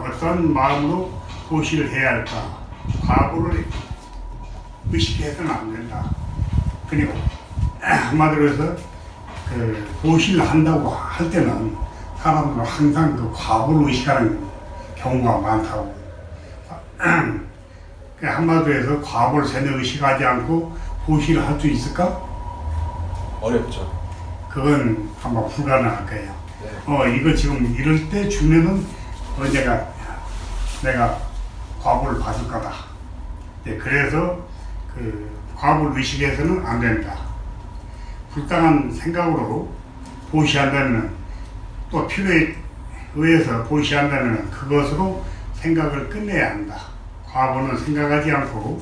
어떤 마음으로 보시를 해야 할까? 과거를 의식해서는 안 된다. 그리고 한마디로 해서 보시를 한다고 할 때는 사람들은 항상 그 과거를 의식하는 경우가 많다고. 한마디로 해서 과거를 전혀 의식하지 않고 보시를 할 수 있을까? 어렵죠. 그건 아마 불가능할 거예요. 네. 이거 지금 이럴 때 주면은 내가 과거를 봤을 거다. 네, 그래서 과거를 의식해서는 안 된다. 불당한 생각으로 보시한다면 또 필요에 의해서 보시한다면 그것으로 생각을 끝내야 한다. 과거는 생각하지 않고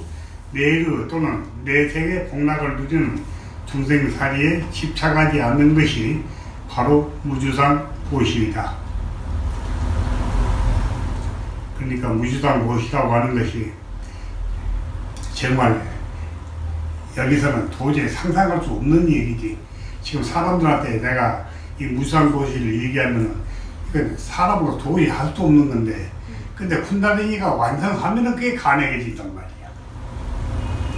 내일 또는 내 생의 복락을 누리는 중생살이에 집착하지 않는 것이 바로 무주상 보시이다. 그러니까 무주상 보시라고 하는 것이 정말 여기서는 도저히 상상할 수 없는 얘기지. 지금 사람들한테 내가 이 무주상 보시를 얘기하면은 이건 사람으로 도저히 할 수 없는 건데, 근데 쿤달리니가 완성하면은 그게 가능해진단 말이야.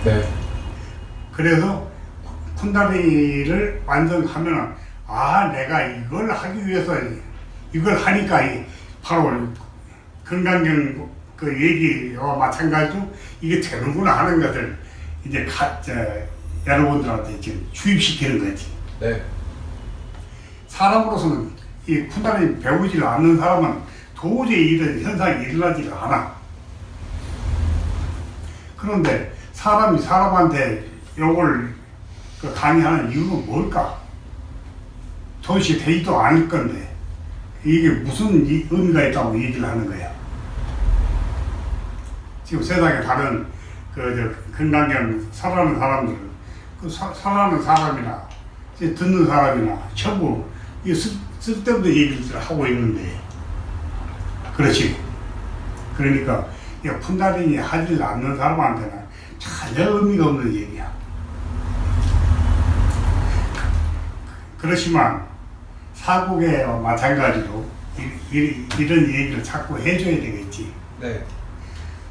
네. 그래서 쿤달리니를 완성하면은 내가 이걸 하기 위해서 이걸 하니까 바로 건강경 그 얘기와 마찬가지로 이게 되는구나 하는 것을 이제 여러분들한테 지금 주입시키는 거지. 네. 사람으로서는 이 쿤달리니 배우지 않는 사람은 도저히 이런 현상이 일어나지 않아. 그런데 사람이 사람한테 요걸 강의하는 이유는 뭘까? 도대체 되지도 않을 건데 이게 무슨 의미가 있다고 얘기를 하는 거야. 지금 세상에 다른 건강경 살아가는 사람들, 살아가는 사람이나 듣는 사람이나 전부 쓸데없는 얘기를 하고 있는데, 그렇지. 그러니까 쿤달리니 하지 않는 사람한테는 전혀 의미가 없는 얘기야. 그렇지만 사국에와 마찬가지로 이런 얘기를 자꾸 해줘야 되겠지. 네.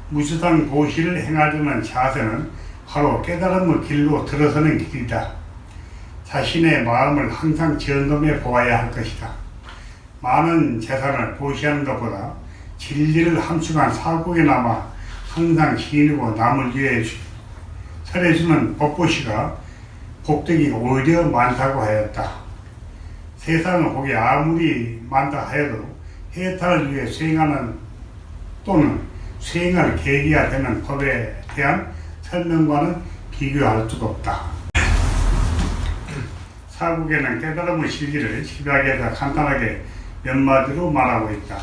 무주상 보시를 행하려는 자세는 바로 깨달음의 길로 들어서는 길이다. 자신의 마음을 항상 점검해 보아야 할 것이다. 많은 재산을 보시하는 것보다 진리를 함축한 사국에 남아 항상 시인이고 남을 위해 설해주는 법보시가 복덕이 오히려 많다고 하였다. 세상의 복이 아무리 많다 하여도 해탈을 위해 수행하는 또는 수행할 계기가 되는 법에 대한 설명과는 비교할 수가 없다. 사국에는 깨달음의 실기를 집약해서 간단하게 몇 마디로 말하고 있다.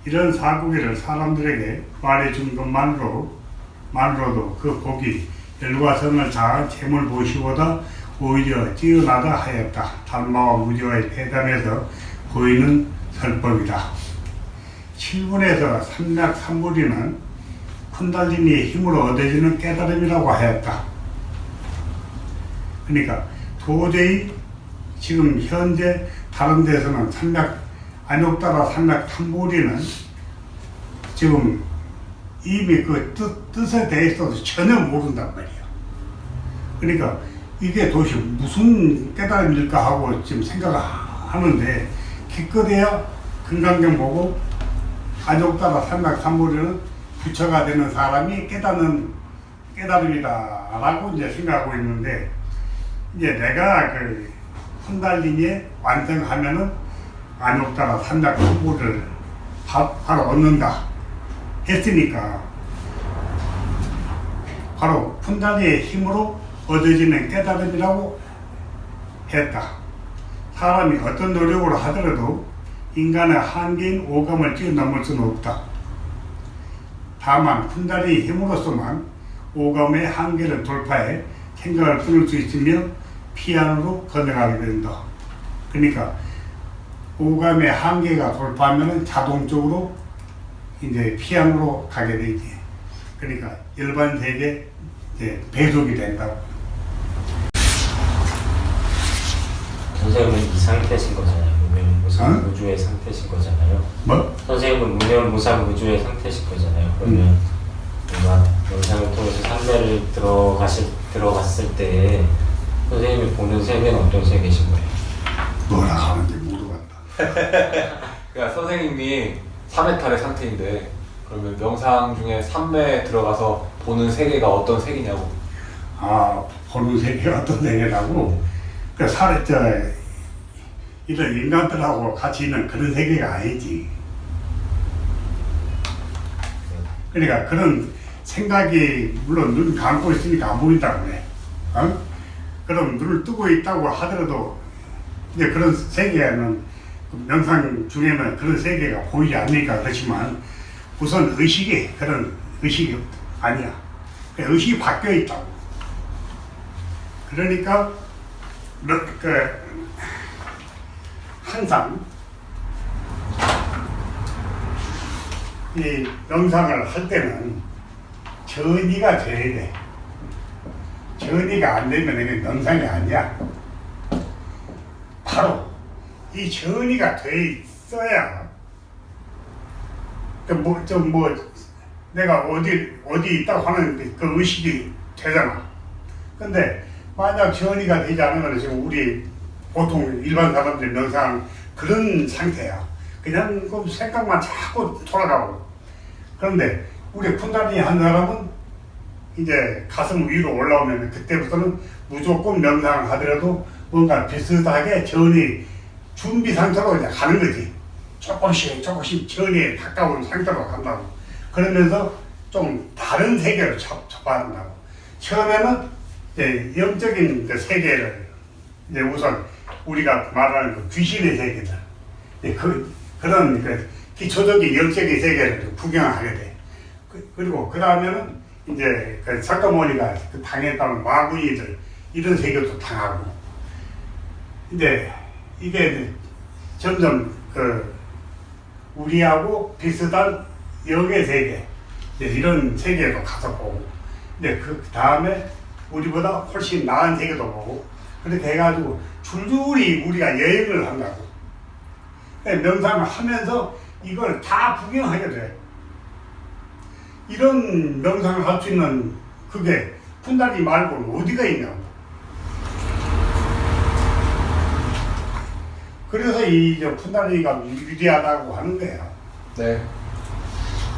이런 사국에를 사람들에게 말해준 것만으로도 그 복이 열과 성을 자한 재물 보시보다 오히려 뛰어나다 하였다. 달마와 무지와의 회담에서 보이는 설법이다. 7분에서 삼략삼불이는 쿤달리니의 힘으로 얻어지는 깨달음이라고 하였다. 그러니까 도저히 지금 현재 다른 데서는 안욕따라 삼략삼불이는 지금 이미 그 뜻에 대해서도 전혀 모른단 말이야. 그러니까 이게 도대체 무슨 깨달음일까 하고 지금 생각하는데, 기껏해야 건강경 보고 안욕따라 삼략삼불이는 부처가 되는 사람이 깨닫는 깨달음이다라고 이제 생각하고 있는데, 이제 내가 쿤달리니에 완성하면은 안욕따라 삼략삼불을 바로 얻는다 했으니까, 바로 쿤달리니의 힘으로 얻어지는 깨달음이라고 했다. 사람이 어떤 노력으로 하더라도 인간의 한계인 오감을 뛰어넘을 수는 없다. 다만 쿤달리니 힘으로서만 오감의 한계를 돌파해 생각을 끊을 수 있으며 피안으로 건너가게 된다. 그러니까 오감의 한계가 돌파하면 자동적으로 이제 피안으로 가게 되지. 그러니까 일반 세계 배속이 된다고. 선생님은 이 상태신 거잖아요. 무명무상 어? 우주의 상태신 거잖아요. 뭐? 선생님은 선생님은 무념무상무주의 상태실 거잖아요. 그러면 뭔가 영상을 통해서 삼매를 들어갔을 때 선생님이 보는 세계는 어떤 세계신 거예요? 뭐라 하는지 모르겠다. 그러니까 선생님이 3회탈의 상태인데 그러면 명상 중에 3매에 들어가서 보는 세계가 어떤 세계냐고. 아, 보는 세계가 어떤 세계라고? 그 이런 인간들하고 같이 있는 그런 세계가 아니지. 그러니까 그런 생각이 물론 눈 감고 있으니까 안 보인다고 그래. 어? 그럼 눈을 뜨고 있다고 하더라도 이제 그런 세계는 명상 중에는 그런 세계가 보이지 않으니까 그렇지만 우선 의식이 그런 의식이 아니야. 의식이 바뀌어 있다고. 그러니까 항상 이 명상을 할 때는 전이가 돼야 돼. 전이가 안 되면 이게 명상이 아니야. 바로 이 전이가 돼 있어야 내가 어디 있다고 하는 그 의식이 되잖아. 근데 만약 전이가 되지 않으면 지금 우리 보통 일반 사람들이 명상 그런 상태야. 그냥 그 생각만 자꾸 돌아가고. 그런데 우리 쿤달리니 한 사람은 이제 가슴 위로 올라오면 그때부터는 무조건 명상을 하더라도 뭔가 비슷하게 전이 준비 상태로 이제 가는 거지. 조금씩 전이 가까운 상태로 간다고. 그러면서 좀 다른 세계를 접한다고. 처음에는 이제 영적인 그 세계를 이제 우선 우리가 말하는 그 귀신의 세계다. 그런 기초적인 영적인 세계를 구경하게 돼. 그리고 그 다음에는 이제 그 석가모니가 그 당했다는 마구니들 이런 세계도 당하고. 근데 이게 점점 우리하고 비슷한 영의 세계 이런 세계도 가서 보고. 근데 그 다음에 우리보다 훨씬 나은 세계도 보고. 그렇게 해가지고 줄줄이 우리가 여행을 한다고. 명상을 하면서 이걸 다 구경하게 돼. 이런 명상을 할 수 있는 그게 쿤달리니 말고는 어디가 있냐고. 그래서 이 쿤달리니가 위대하다고 하는 거야. 네.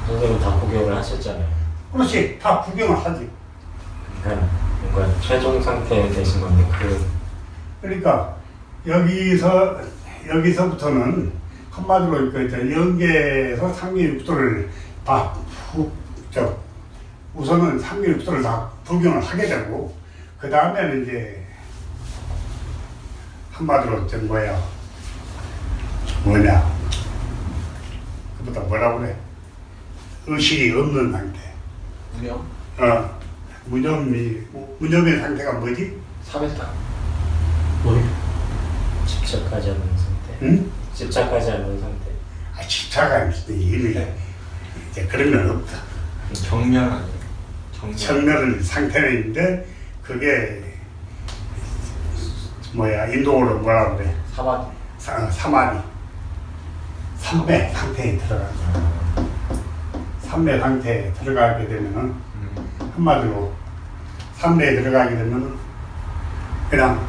선생님 다 구경을 하셨잖아요. 그렇지, 다 구경을 하지. 그러니까 뭔가 최종 상태에 계신 건데 그러니까 여기서부터는 한마디로 영계에서 상계육도를 다 우선은 상계육도를 다 구경을 하게 되고, 그 다음에는 이제 한마디로 그보다 뭐라고 그래? 의식이 없는 상태. 무념? 무념의 상태가 뭐지? 3회탈. 집착하지 않는 상태. 응? 집착하지 않는 상태. 집착하는 이미 이제 그런 건 없다. 정멸 아니에요? 정멸은 상태는 있는데 그게 인도어로 뭐라 그래? 사마디. 삼매 상태에 들어가는 거야. 삼매 상태에 들어가게 되면은 한마디로 삼매에 들어가게 되면은 그냥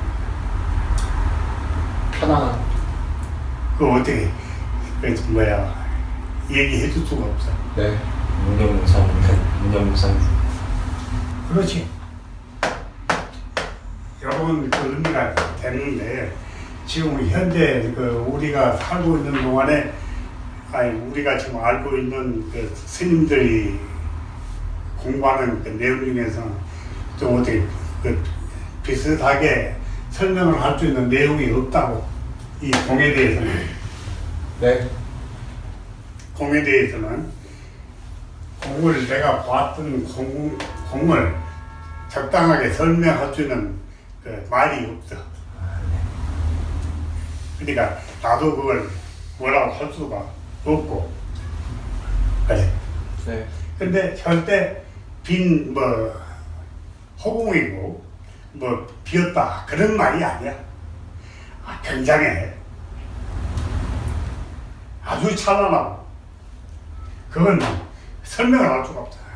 편안한. 그 어떻게 얘기해 줄 수가 없어. 네. 무념무상. 그렇지. 여러분 그 의미가 됐는데 지금 현재 우리가 살고 있는 동안에 우리가 지금 알고 있는 그 스님들이 공부하는 그 내용 중에서 좀 어떻게 비슷하게 설명을 할 수 있는 내용이 없다고. 이 공에 대해서는. 네. 공에 대해서는 공을 내가 봤던 공을 적당하게 설명할 수 있는 그 말이 없어. 그러니까 나도 그걸 뭐라고 할 수가 없고. 그래. 네. 근데 절대 빈 허공이고 비었다 그런 말이 아니야. 굉장해. 아주 찬란하고 그건 설명을 할 수가 없잖아요.